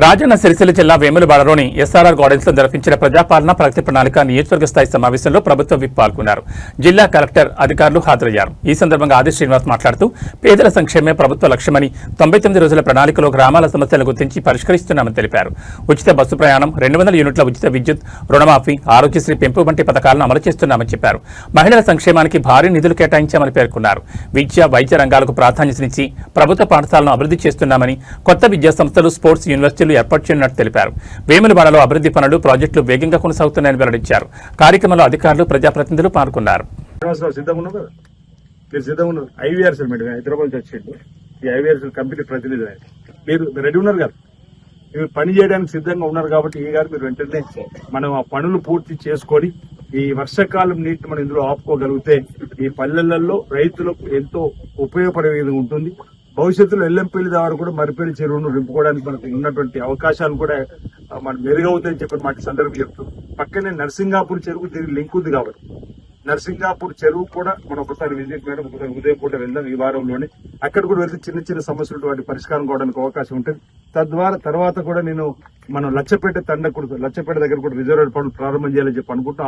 రాజన్న సిరిసిల్ల జిల్లా వేములవాడలోని SRR gardens లో నిర్వహించిన ప్రజాపాలన ప్రగతి ప్రణాళిక నియోజకవర్గ స్థాయి సమావేశంలో ప్రభుత్వ విప్ పాల్గొన్నారు. జిల్లా కలెక్టర్, అధికారులు హాజరయ్యారు. ఈ సందర్భంగా ఆది శ్రీనివాస్ మాట్లాడుతూ పేదల సంక్షేమే ప్రభుత్వ లక్ష్యమని 99 రోజుల ప్రణాళికలో గ్రామాల సమస్యలను గుర్తించి పరిష్కరిస్తున్నామని తెలిపారు. ఉచిత బస్సు ప్రయాణం, 200 యూనిట్ల ఉచిత విద్యుత్, రుణమాఫీ, ఆరోగ్యశ్రీ పెంపు వంటి పథకాలను అమలు చేస్తున్నామని చెప్పారు. మహిళల సంక్షేమానికి భారీ నిధులు కేటాయించామని పేర్కొన్నారు. విద్య, వైద్య రంగాలకు ప్రాధాన్యతనిచ్చి ప్రభుత్వ పాఠశాలను అభివృద్ధి చేస్తున్నామని, కొత్త విద్యా సంస్థలు, స్పోర్ట్స్ యూనివర్సిటీలు ఏర్పాటు చేయనున్నట్టు తెలిపారు. వేములవాడలో అభివృద్ధి పనులు, ప్రాజెక్టులు వేగంగా కొనసాగుతున్నాయని వెల్లడించారు. కార్యక్రమంలో అధికారులు, ప్రజాప్రతినిధులు పాల్గొన్నారు. కంపెనీ ప్రతినిధి మీరు రెడీ ఉన్నారు కదా, మీరు పని చేయడానికి సిద్ధంగా ఉన్నారు కాబట్టి ఈ గారు మీరు వెంటనే మనం ఆ పనులు పూర్తి చేసుకొని ఈ వర్షాకాలం నీటిని మనం ఇందులో ఆపుకోగలిగితే ఈ పల్లెలలో రైతులకు ఎంతో ఉపయోగపడే విధంగా ఉంటుంది. భవిష్యత్తులో ఎల్లంపల్లి ద్వారా కూడా మరిపల్లి చెరువును నింపుకోవడానికి మనకు ఉన్నటువంటి అవకాశాలు కూడా మనం మెరుగవుతాయని చెప్పి మాట సందర్భం చెప్తాం. పక్కనే నర్సింగాపూర్ చెరువు దీనికి లింక్ ఉంది కాబట్టి నర్సింగాపూర్ చెరువు కూడా మనం ఒకసారి విజిట్ మేడం, ఒకసారి ఉదయం పూట వెళ్దాం ఈ వారంలోనే. అక్కడ కూడా వెళ్తే చిన్న చిన్న సమస్యలు వాటి పరిష్కారం కావడానికి అవకాశం ఉంటుంది. తద్వారా తర్వాత కూడా నేను మనం లచ్చపేట లచ్చపేట దగ్గర కూడా రిజర్వాయర్ పనులు ప్రారంభం చేయాలని చెప్పి అనుకుంటాం.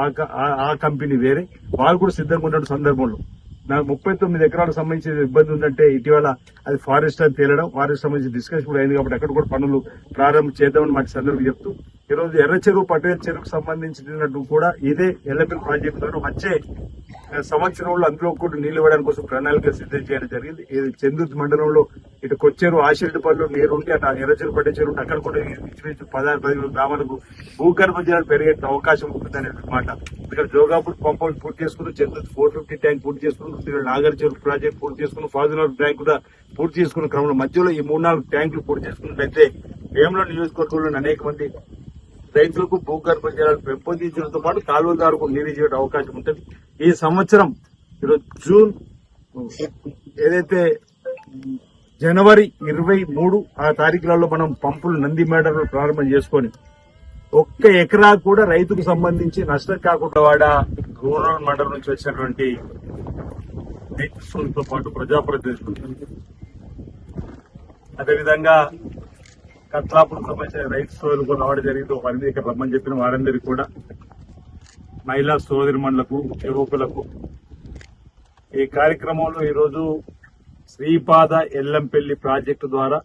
ఆ కంపెనీ వేరే, వాళ్ళు కూడా సిద్ధంగా ఉన్న సందర్భంలో నాకు 39 ఎకరాలకు సంబంధించిన ఇబ్బంది ఉందంటే ఇటీవల అది ఫారెస్ట్ అని తేలడం, ఫారెస్ట్ సంబంధించి డిస్కషన్ కూడా అయింది కాబట్టి అక్కడ కూడా పనులు ప్రారంభం చేద్దామని మాకు సందర్భం చెప్తూ ఈరోజు ఎర్ర చెరువు, పటేల్ చెరువుకు సంబంధించినట్టు కూడా ఇదే ఎల్లంపల్లి ప్రాజెక్టు ద్వారా వచ్చే సంవత్సరంలో అందులో కూడా నీళ్లు ఇవ్వడానికి కోసం ప్రణాళిక సిద్ధం చేయడం జరిగింది. ఇది చంద్రుతి మండలంలో ఇటు కొచ్చేరు, ఆశిరెడ్డిపల్లిలో నీరు ఉంటే అటు ఎర్ర చెరువు, పటేల్ చెరువు అక్కడ కూడా 16-17 గ్రామాలకు భూగర్భ జలాలు పెరిగే అవకాశం ఉంటుందనే మాట. ఇక్కడ జోగాపూర్ పంప్ హౌస్ పూర్తి చేసుకుని, చంద్రుతి 450 ట్యాంక్ పూర్తి చేసుకుని, నాగర్ చెరువు ప్రాజెక్ట్ పూర్తి చేసుకుని, ఫాజునగర్ ట్యాంక్ కూడా పూర్తి చేసుకున్న క్రమంలో మధ్యలో ఈ 3-4 ట్యాంకులు పూర్తి చేసుకున్నట్లయితే వేముల నియోజకవర్గంలోని అనేక మంది రైతులకు భూగర్భ జలాలు పెంపొందించడంతో పాటు కాలువల ద్వారా కూడా నీరు ఇచ్చే అవకాశం ఉంటుంది. ఈ సంవత్సరం ఈరోజు జూన్ ఏదైతే జనవరి 23 ఆ తారీఖులలో మనం పంపులు నంది మేడలో ప్రారంభం చేసుకొని 1 ఎకరా కూడా రైతుకు సంబంధించి నష్టం కాకుండా వాడ రూరల్ మండలం నుంచి వచ్చినటువంటి రైతులతో పాటు ప్రజాప్రతినిధులు, అదేవిధంగా కట్లాపూర్ సంబంధించిన రైతు సోదరులు కూడా రావడం జరిగింది. ఒక 8 ఎకరాలు రమ్మని చెప్పిన వారందరికీ కూడా, మహిళా సోదరిమణులకు, యువకులకు ఈ కార్యక్రమంలో ఈరోజు శ్రీపాద ఎల్లంపల్లి ప్రాజెక్టు ద్వారా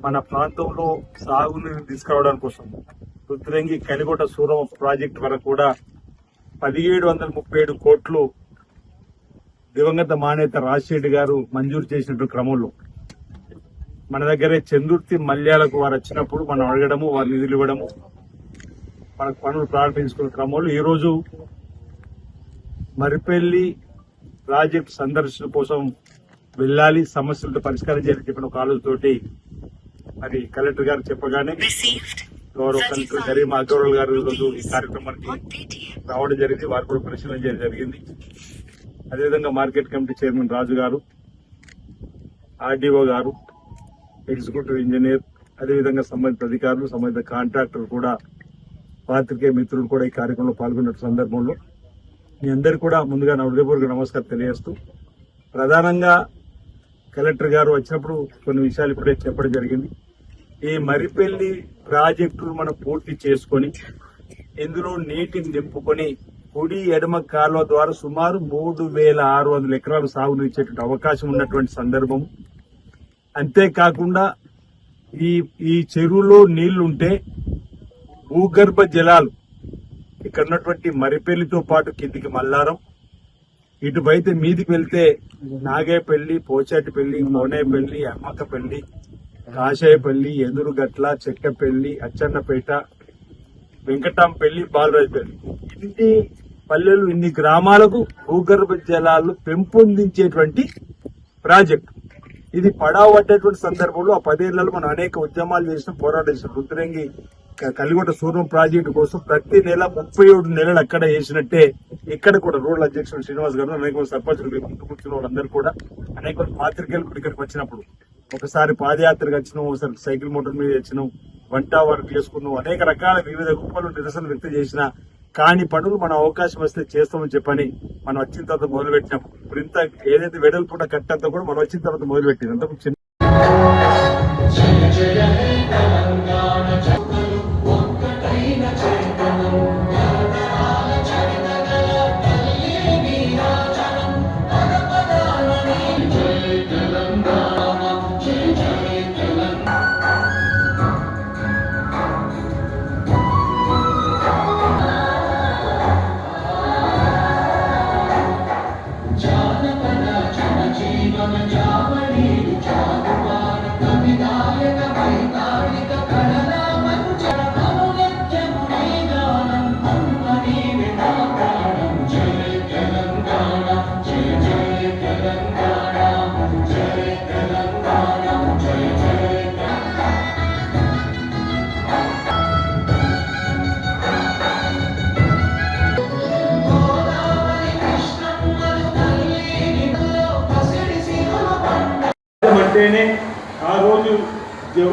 మన ప్రాంతంలో సాగునీరు తీసుకురావడం కోసం రుద్రంగి, కలిగొట్ట, సూరమ ప్రాజెక్టు వరకు కూడా 1737 కోట్లు దివంగత మానేత రాజశేఖర్ గారు మంజూరు చేసినటువంటి క్రమంలో మన దగ్గరే చందుర్తి, మల్యాలకు వారు వచ్చినప్పుడు మనం అడగడము, వారు నిధులు ఇవ్వడము, మనకు పనులు ప్రారంభించుకున్న క్రమంలో ఈరోజు మరిపల్లి ప్రాజెక్టు సందర్శన కోసం వెళ్ళాలి, సమస్యలతో పరిష్కారం చేయాలని చెప్పిన ఒక ఆలోచనతోటి మరి కలెక్టర్ గారు చెప్పగానే గౌరవ కలెక్టర్ కరీం అగర్వాల్ గారు ఈరోజు ఈ కార్యక్రమానికి రావడం జరిగింది. వారు కూడా పరిశీలన చేయడం జరిగింది. అదేవిధంగా మార్కెట్ కమిటీ చైర్మన్ రాజు గారు, ఆర్డీఓ గారు, ఎగ్జిక్యూటివ్ ఇంజనీర్, అదేవిధంగా సంబంధిత అధికారులు, సంబంధిత కాంట్రాక్టర్ కూడా, పాత్రికేయ మిత్రులు కూడా ఈ కార్యక్రమంలో పాల్గొన్న సందర్భంలో మీ అందరికీ కూడా ముందుగా నా హృదయపూర్వక నమస్కారం తెలియజేస్తూ, ప్రధానంగా కలెక్టర్ గారు వచ్చినప్పుడు కొన్ని విషయాలు ఇప్పుడే చెప్పడం జరిగింది. ఈ మరిపల్లి ప్రాజెక్టును మనం పూర్తి చేసుకొని ఇందులో నీటిని నింపుకొని కుడి, ఎడమ కాలువ ద్వారా సుమారు 3600 ఎకరాలు సాగునీరు ఇచ్చేటువంటి అవకాశం ఉన్నటువంటి సందర్భం. అంతేకాకుండా ఈ చెరువులో నీళ్లుంటే భూగర్భ జలాలు ఇక్కడ ఉన్నటువంటి మరిపల్లితో పాటు కిందికి మల్లారం, ఇటువైతే మీదికి వెళ్తే నాగేపల్లి, పోచాటిపల్లి, కోనేపల్లి, అమ్మకపల్లి, కాషాయపల్లి, ఎదురుగట్ల, చెక్కపల్లి, అచ్చన్నపేట, వెంకటాంపల్లి, బాలరాజపల్లి, ఇన్ని పల్లెలు, ఇన్ని గ్రామాలకు భూగర్భ జలాలు పెంపొందించేటువంటి ప్రాజెక్టు. ఇది పడవట్టేటువంటి సందర్భంలో ఆ 10 ఏళ్లలో మనం అనేక ఉద్యమాలు చేసిన, పోరాటం చేసిన. రుద్రంగి, కలిగొట్ట, సూర్యం ప్రాజెక్టు కోసం ప్రతి నెల 37 నెలలు అక్కడ చేసినట్టే ఇక్కడ కూడా రూరల్ అధ్యక్షుడు శ్రీనివాస్ గారు, అనేక సర్పంచులు, ముందు కూర్చున్న వాళ్ళందరూ కూడా, అనేక పాత్రికేయులు కూడా ఇక్కడికి వచ్చినప్పుడు ఒకసారి పాదయాత్రకు వచ్చినాం, ఒకసారి సైకిల్ మోటార్ మీద వచ్చినాం, వంట వర్క్ చేసుకున్నాం, అనేక రకాల వివిధ రూపాలు నిరసన వ్యక్తం చేసిన కాని పనులు మనం అవకాశం వస్తే చేస్తామని చెప్పని మనం వచ్చిన తర్వాత మొదలుపెట్టినాం. ఇప్పుడు ఇంత ఏదైతే వెడల్పుట కట్టంతా కూడా మనం వచ్చిన తర్వాత మొదలుపెట్టింది. అంతకు చిన్న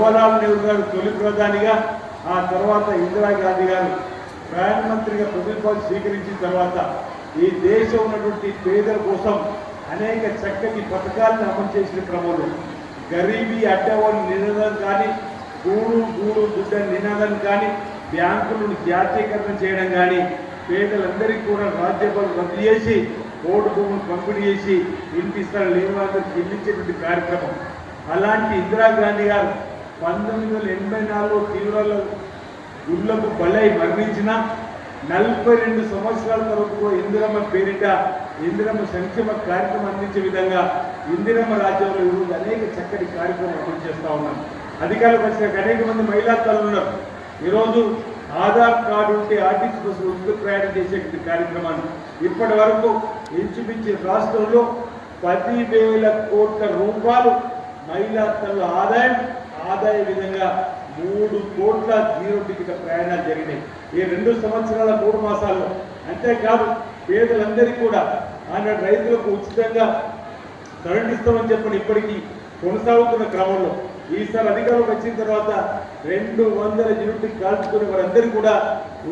జవహర్లాల్ నెహ్రూ గారు తొలి ప్రధానిగా, ఆ తర్వాత ఇందిరాగాంధీ గారు ప్రధానమంత్రిగా ప్రభుత్వాలు స్వీకరించిన తర్వాత ఈ దేశం ఉన్నటువంటి పేదల కోసం అనేక చక్కటి పథకాలను అమలు చేసిన క్రమంలో గరీబీ అడ్డవాళ్ళ నినాదం కానీ, గూడు గూడు గుడ్డ నినాదం కానీ, బ్యాంకులను జాతీయకరణ చేయడం కానీ, పేదలందరికీ కూడా రాజ్యపాలన రద్దు చేసి ఓటు భూములు పంపిణీ చేసి ఇంటి స్థలం లేని వాళ్ళకి చెల్లించేటువంటి కార్యక్రమం. అలాంటి ఇందిరాగాంధీ గారు 1984లో తీవ్రాల గుళ్ళకు బలై మరణించిన 42 సంవత్సరాల తర్వాత కూడా ఇందిరమ్మ పేరిట ఇందిరమ్మ సంక్షేమ కార్యక్రమం అందించే విధంగా ఇందిరమ్మ రాజ్యంలో ఈరోజు అనేక చక్కటి కార్యక్రమాలు అమలు చేస్తూ ఉన్నాం. అధికారులకు వచ్చిన అనేక మంది మహిళా తల్లులు ఉన్నారు. ఈరోజు ఆధార్ కార్డు ఉంటే ఆర్టీసీ బస్సులు ఉచిత ప్రయాణం చేసేటువంటి కార్యక్రమాన్ని ఇప్పటి వరకు ఇంచుమించి రాష్ట్రంలో 10,000 కోట్ల రూపాయలు మహిళా తల్లుల ఆదాయ విధంగా 3 కోట్ల జీరో టికెట్ ప్రయాణాలు జరిగినాయి ఈ 2 సంవత్సరాల 3 మాసాల్లో. అంతేకాదు పేదలందరికీ కూడా ఆనాడు రైతులకు ఉచితంగా కరెంట్ ఇస్తామని చెప్పని ఇప్పటికీ కొనసాగుతున్న క్రమంలో ఈసారి అధికారంలోకి వచ్చిన తర్వాత 200 యూనిట్లు కాల్చుకునే వారందరికీ కూడా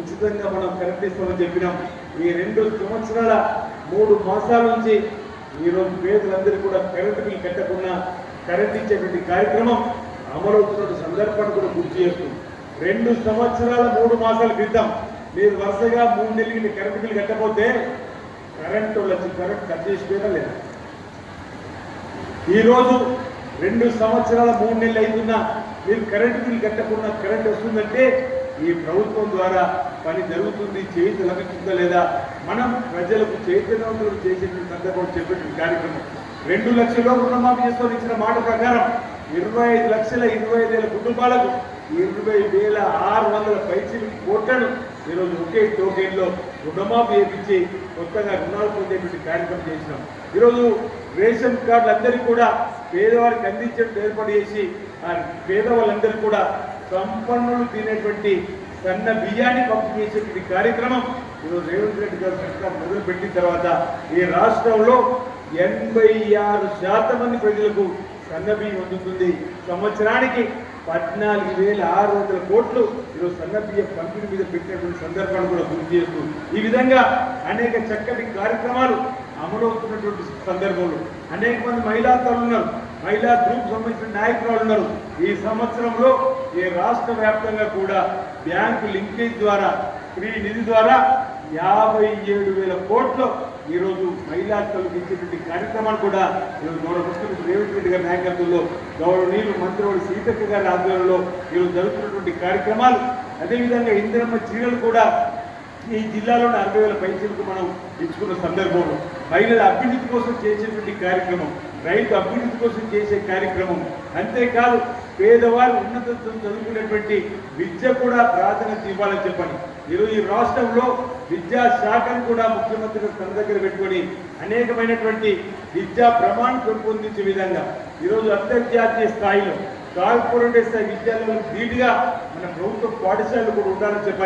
ఉచితంగా మనం కరెంట్ ఇస్తామని చెప్పినాం. ఈ 2 సంవత్సరాల 3 మాసాల నుంచి ఈరోజు పేదలందరికీ కూడా కరెంటు బిల్ కట్టకుండా కరెంట్ ఇచ్చేటువంటి కార్యక్రమం అమలవుతున్న సందర్భాన్ని కూడా గుర్తు చేస్తుంది. 2 సంవత్సరాల 3 మాసాల క్రితం మీరు వరుసగా 3 నెలలకి కరెంటు బిల్ కట్టకపోతే కరెంటు వచ్చి కరెంట్ కట్ చేసిపోయినా లేదా? ఈరోజు 2 సంవత్సరాల 3 నెలలు అవుతున్నా మీరు కరెంటు బిల్ కట్టకుండా కరెంట్ వస్తుందంటే ఈ ప్రభుత్వం ద్వారా పని జరుగుతుంది, చేతి లభిస్తుందా లేదా, మనం ప్రజలకు చైతన్యవంతులు చేసేటువంటి సందర్భం చెప్పేటువంటి కార్యక్రమం. 2 లక్షల రుణమాఫీ చేస్తూ ఇచ్చిన మాట ప్రకారం 25,25,000 కుటుంబాలకు 20,600 పైసలు కోట్లను ఈరోజు ఒకే టోకెన్లో రుణమాఫీ చేయించి కొత్తగా రుణాలు పొందేటువంటి కార్యక్రమం చేసినాం. ఈరోజు రేషన్ కార్డులు అందరికీ కూడా పేదవారికి అందించడం ఏర్పాటు చేసి ఆ పేదవాళ్ళందరికీ కూడా సంపన్నులు తినేటువంటి సన్న బియ్యాన్ని పంపిణీ చేసేటువంటి కార్యక్రమం ఈరోజు రేవంత్ రెడ్డి గారు సర్కార్ మొదలుపెట్టిన తర్వాత ఈ రాష్ట్రంలో 86% మంది ప్రజలకు సన్న బియ్యం అందుతుంది. సంవత్సరానికి 14,600 కోట్లు ఈరోజు సన్న బియ్యం పంపిణీ మీద పెట్టినటువంటి సందర్భాన్ని కూడా గుర్తు చేస్తూ ఈ విధంగా అనేక చక్కటి కార్యక్రమాలు అమలవుతున్నటువంటి సందర్భంలో అనేక మంది మహిళా తల్లులు ఉన్నారు, మహిళా గ్రూప్ సంబంధించిన నాయకురాలు ఉన్నారు. ఈ సంవత్సరంలో ఈ రాష్ట్ర వ్యాప్తంగా కూడా బ్యాంకు లింకేజ్ ద్వారా ఫ్రీ నిధి ద్వారా 57,000 కోట్లు ఈరోజు మహిళా తల్లులకు ఇచ్చేటువంటి కార్యక్రమాలు కూడా ఈరోజు గౌరవ ముఖ్యమంత్రి రేవంత్ రెడ్డి గారి నాయకత్వంలో గౌరవనీయులు మంత్రివాడు సీతక్క గారి ఆధ్వర్యంలో ఈరోజు జరుగుతున్నటువంటి కార్యక్రమాలు. అదేవిధంగా ఇందిరమ్మ చీరలు కూడా ఈ జిల్లాలోని 60,000 పైసలకు మనం ఇచ్చుకున్న సందర్భంలో మహిళల అభివృద్ధి కోసం చేసేటువంటి కార్యక్రమం, రైతు అభివృద్ధి కోసం చేసే కార్యక్రమం. అంతేకాదు పేదవారు ఉన్నత చదువుకునేటువంటి విద్య కూడా ప్రాధాన్యత ఇవ్వాలని చెప్పండి. ఈరోజు ఈ రాష్ట్రంలో విద్యా శాఖను కూడా ముఖ్యమంత్రి తన దగ్గర పెట్టుకొని అనేకమైనటువంటి విద్యా ప్రమాణం పెంపొందించే విధంగా ఈరోజు అంతర్జాతీయ స్థాయిలో కార్పొరేట్ స్థాయి విద్యాలయాలకు ధీటుగా మన ప్రభుత్వ పాఠశాలలు కూడా ఉండాలని చెప్పండి.